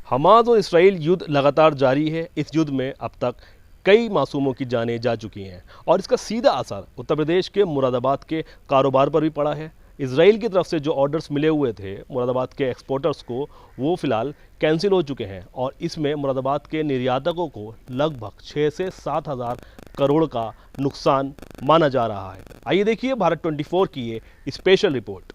Hamas और Israel युद्ध लगातार जारी है। इस युद्ध में अब तक कई मासूमों की जानें जा चुकी हैं और इसका सीधा असर उत्तर प्रदेश के मुरादाबाद के कारोबार पर भी पड़ा है। इसराइल की तरफ से जो ऑर्डर्स मिले हुए थे मुरादाबाद के एक्सपोर्टर्स को, वो फिलहाल कैंसिल हो चुके हैं और इसमें मुरादाबाद के निर्यातकों को लगभग 6 से 7 हज़ार करोड़ का नुकसान माना जा रहा है। आइए देखिए भारत 24 की ये स्पेशल रिपोर्ट।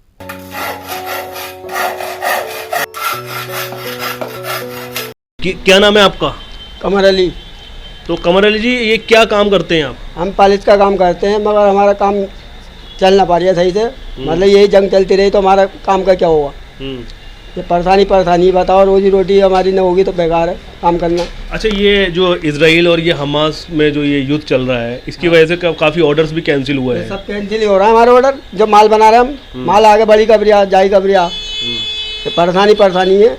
क्या नाम है आपका? कमर अली। तो कमर अली जी, ये क्या काम करते हैं आप? हम पालिश का काम करते हैं, मगर हमारा काम चल ना पा रही है सही से। मतलब यही जंग चलती रही तो हमारा काम का क्या होगा? ये परेशानी बताओ, रोजी रोटी हमारी न होगी तो बेकार है काम करना। अच्छा, ये जो इसराइल और ये हमास में जो ये युद्ध चल रहा है, इसकी वजह से काफ़ी ऑर्डर्स भी कैंसिल हुए हैं। सब कैंसिल ही हो रहा है हमारा ऑर्डर। जो माल बना रहे हम, माल आगे बढ़ी कबरिया जाई कबरिया, ये परेशानी है।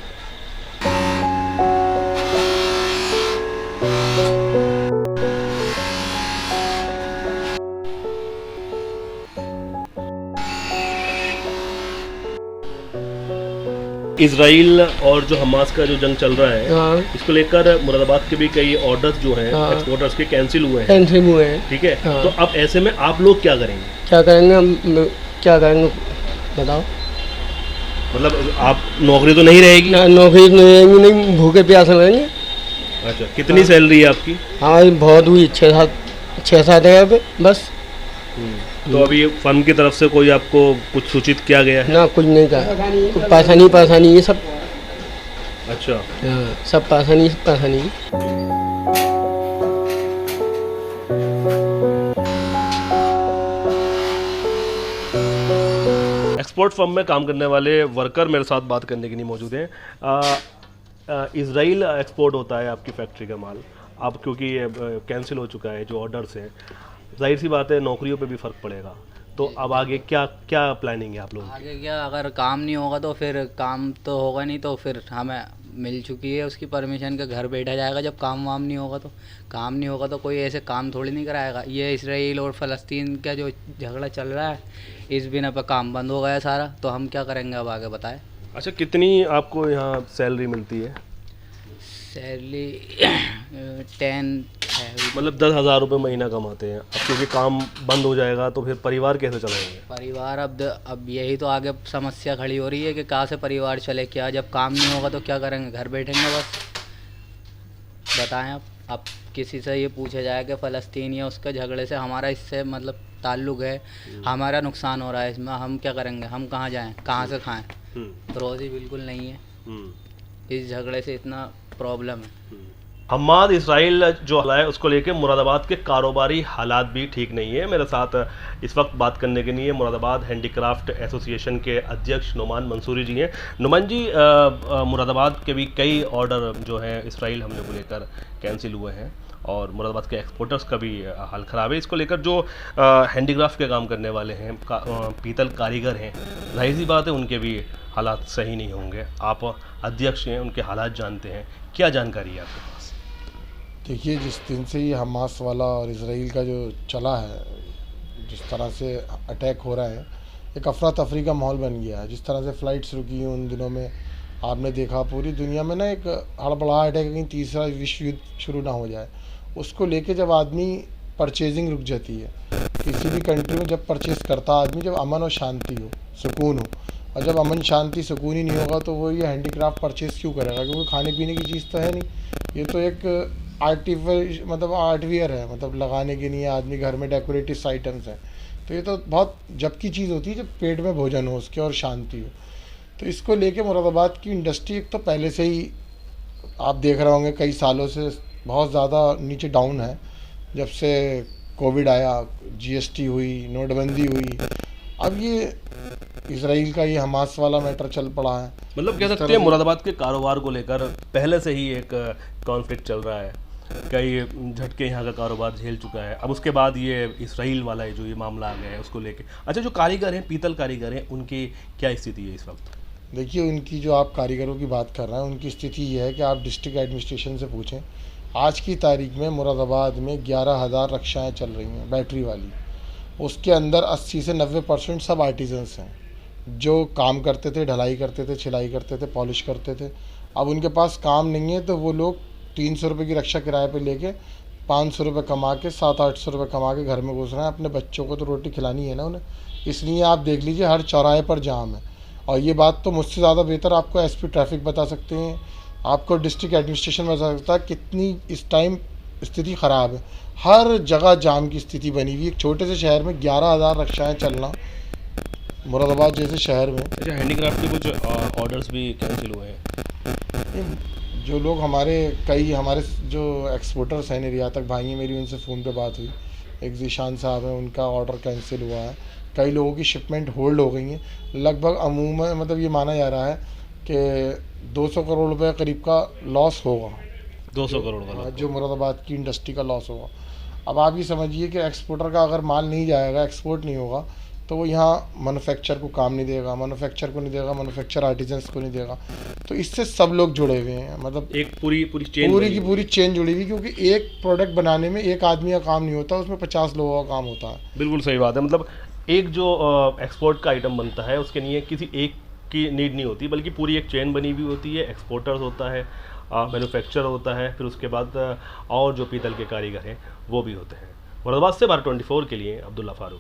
इसराइल और जो हमास का जो जंग चल रहा है, हाँ। इसको लेकर मुरादाबाद के भी कई ऑर्डर्स जो हैं एक्सपोर्टर्स के कैंसिल हुए हैं। ठीक है, हाँ। तो अब ऐसे में आप लोग क्या करेंगे? क्या करेंगे बताओ? मतलब आप नौकरी तो नहीं रहेगी? नौकरी नहीं, भूखे प्यासे रहेंगे। अच्छा, कितनी सैलरी है आपकी? हमारी बहुत हुई 6-7 हज़ार रुपये बस। तो अभी फर्म की तरफ से कोई आपको कुछ सूचित किया गया है? ना, कुछ नहीं कहा। परेशानी ये सब। अच्छा, सब परेशानी। एक्सपोर्ट फर्म में काम करने वाले वर्कर मेरे साथ बात करने के लिए मौजूद हैं। इसराइल एक्सपोर्ट होता है आपकी फैक्ट्री का माल, अब क्योंकि ये कैंसिल हो चुका है जो ऑर्डर्स हैं, जाहिर सी बात है नौकरियों पे भी फ़र्क पड़ेगा। तो अब आगे क्या क्या प्लानिंग है आप लोगों की? आगे क्या, अगर काम नहीं होगा तो फिर काम तो होगा नहीं, तो फिर हमें मिल चुकी है उसकी परमिशन के घर बैठा जाएगा। जब काम वाम नहीं होगा तो कोई ऐसे काम थोड़ी नहीं कराएगा। ये इसराइल और फ़लस्तीन का जो झगड़ा चल रहा है, इस बिना पर काम बंद हो गया सारा, तो हम क्या करेंगे अब आगे बताएं। अच्छा, कितनी आपको यहाँ सैलरी मिलती है? सैलरी 10 है। मतलब 10,000 रुपये महीना कमाते हैं। अब क्योंकि काम बंद हो जाएगा तो फिर परिवार कैसे चलाएंगे? परिवार अब यही तो आगे समस्या खड़ी हो रही है कि कहाँ से परिवार चले। क्या, जब काम नहीं होगा तो क्या करेंगे? घर बैठेंगे बस। बताएं आप किसी से ये पूछा जाए कि फ़लस्तीन या उसके झगड़े से हमारा इससे मतलब ताल्लुक़ है, हमारा नुकसान हो रहा है इसमें, हम क्या करेंगे? हम कहाँ जाएं, कहाँ से खाएं? रोज़ी बिल्कुल नहीं है। इस झगड़े से इतना प्रॉब्लम है। हमाद इसराइल जो है उसको लेके मुरादाबाद के कारोबारी हालात भी ठीक नहीं है। मेरे साथ इस वक्त बात करने के लिए मुरादाबाद हैंडीक्राफ्ट एसोसिएशन के अध्यक्ष नुमान मंसूरी जी हैं। नुमान जी, मुरादाबाद के भी कई ऑर्डर जो हैं इसराइल हमले को लेकर कैंसिल हुए हैं और मुरादाबाद के एक्सपोर्टर्स का भी हाल ख़राब है। इसको लेकर जो हैंडीक्राफ्ट के काम करने वाले हैं, पीतल कारीगर हैं, जाहिर सी बात है उनके भी हालात सही नहीं होंगे। आप अध्यक्ष हैं, उनके हालात जानते हैं, क्या जानकारी है आपके पास? देखिए, जिस दिन से ये हमास वाला और इसराइल का जो चला है, जिस तरह से अटैक हो रहा है, एक अफरा तफरी का माहौल बन गया है। जिस तरह से फ़्लाइट्स रुकी उन दिनों में आपने देखा पूरी दुनिया में ना एक हड़बड़ाहट है कि कहीं तीसरा विश्व युद्ध शुरू ना हो जाए। उसको लेके जब आदमी परचेजिंग रुक जाती है किसी भी कंट्री में, जब परचेज़ करता आदमी, जब अमन और शांति हो, सुकून हो, और जब अमन शांति सुकून ही नहीं होगा तो वो ये हैंडीक्राफ्ट परचेज़ क्यों करेगा? क्योंकि खाने पीने की चीज़ तो है नहीं, ये तो एक आर्टवियर है, मतलब लगाने के लिए आदमी घर में डेकोरेटिव आइटम्स हैं। तो ये तो बहुत जब की चीज़ होती है जब पेट में भोजन हो उसके और शांति हो। तो इसको लेके मुरादाबाद की इंडस्ट्री एक तो पहले से ही आप देख रहे होंगे कई सालों से बहुत ज़्यादा नीचे डाउन है। जब से कोविड आया, जीएसटी हुई, नोटबंदी हुई, अब ये इसराइल का ये हमास वाला मैटर चल पड़ा है। मतलब कह सकते हैं मुरादाबाद के कारोबार को लेकर पहले से ही एक कॉन्फ्लिक्ट चल रहा है, कई झटके यहाँ का कारोबार झेल चुका है। अब उसके बाद ये इसराइल वाला जो ये मामला आ गया है उसको लेके। अच्छा, जो कारीगर हैं, पीतल कारीगर हैं, उनकी क्या स्थिति है इस वक्त? देखिए, उनकी जो आप कारीगरों की बात कर रहे हैं, उनकी स्थिति ये है कि आप डिस्ट्रिक्ट एडमिनिस्ट्रेशन से पूछें। आज की तारीख में मुरादाबाद में 11,000 रिक्शाएँ चल रही हैं बैटरी वाली। उसके अंदर 80 से 90% सब आर्टिजन्स हैं जो काम करते थे, ढलाई करते थे, छिलाई करते थे, पॉलिश करते थे। अब उनके पास काम नहीं है तो वो लोग 300 रुपये की रक्षा किराए पे लेके 500 रुपये कमा के 700-800 रुपये कमा के घर में घुस रहे हैं। अपने बच्चों को तो रोटी खिलानी है ना उन्हें, इसलिए आप देख लीजिए हर चौराहे पर जाम है। और ये बात तो मुझसे ज़्यादा बेहतर आपको एसपी ट्रैफिक बता सकते हैं, आपको डिस्ट्रिक्ट एडमिनिस्ट्रेशन बता सकता है कितनी इस टाइम स्थिति ख़राब है। हर जगह जाम की स्थिति बनी हुई है। एक छोटे से शहर में 11,000 रक्षाएँ चलना, मुरादाबाद जैसे शहर में। अच्छा, हैंडीक्राफ्ट के कुछ ऑर्डर्स भी कैंसिल हुए हैं। जो लोग हमारे जो एक्सपोर्टर्स हैं निर्यातक भाई हैं, मेरी उनसे फ़ोन पे बात हुई, एक जीशान साहब हैं, उनका ऑर्डर कैंसिल हुआ है। कई लोगों की शिपमेंट होल्ड हो गई हैं। लगभग अमूमन मतलब ये माना जा रहा है कि 200 करोड़ रुपए करीब का लॉस होगा। 200 करोड़ का जो मुरादाबाद की इंडस्ट्री का लॉस होगा। अब आप ये समझिए कि एक्सपोर्टर का अगर माल नहीं जाएगा, एक्सपोर्ट नहीं होगा, तो वो यहाँ मैन्युफैक्चर को काम नहीं देगा, मैन्युफैक्चर को नहीं देगा, मैन्युफैक्चर आर्टिजन्स को नहीं देगा। तो इससे सब लोग जुड़े हुए हैं, मतलब एक पूरी चेन, पूरी चेन जुड़ी हुई, क्योंकि एक प्रोडक्ट बनाने में एक आदमी का काम नहीं होता, उसमें 50 लोगों का काम होता है। बिल्कुल सही बात है। मतलब एक जो एक्सपोर्ट का आइटम बनता है उसके लिए किसी एक की नीड नहीं होती, बल्कि पूरी एक चेन बनी हुई होती है। एक्सपोर्टर्स होता है, मैन्युफैक्चर होता है, फिर उसके बाद और जो पीतल के कारीगर हैं वो भी होते हैं। मुरादाबाद से भारत 24 के लिए अब्दुल्ला फारूक।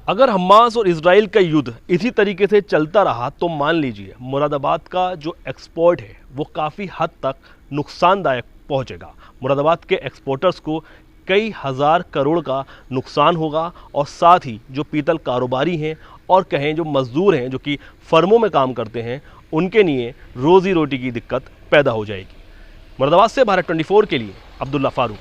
अगर हमास और इजराइल का युद्ध इसी तरीके से चलता रहा तो मान लीजिए मुरादाबाद का जो एक्सपोर्ट है वो काफ़ी हद तक नुकसानदायक पहुंचेगा। मुरादाबाद के एक्सपोर्टर्स को कई हज़ार करोड़ का नुकसान होगा, और साथ ही जो पीतल कारोबारी हैं और कहें जो मज़दूर हैं जो कि फर्मों में काम करते हैं, उनके लिए रोज़ी रोटी की दिक्कत पैदा हो जाएगी। मुरादाबाद से भारत 24 के लिए अब्दुल्ला फारूक।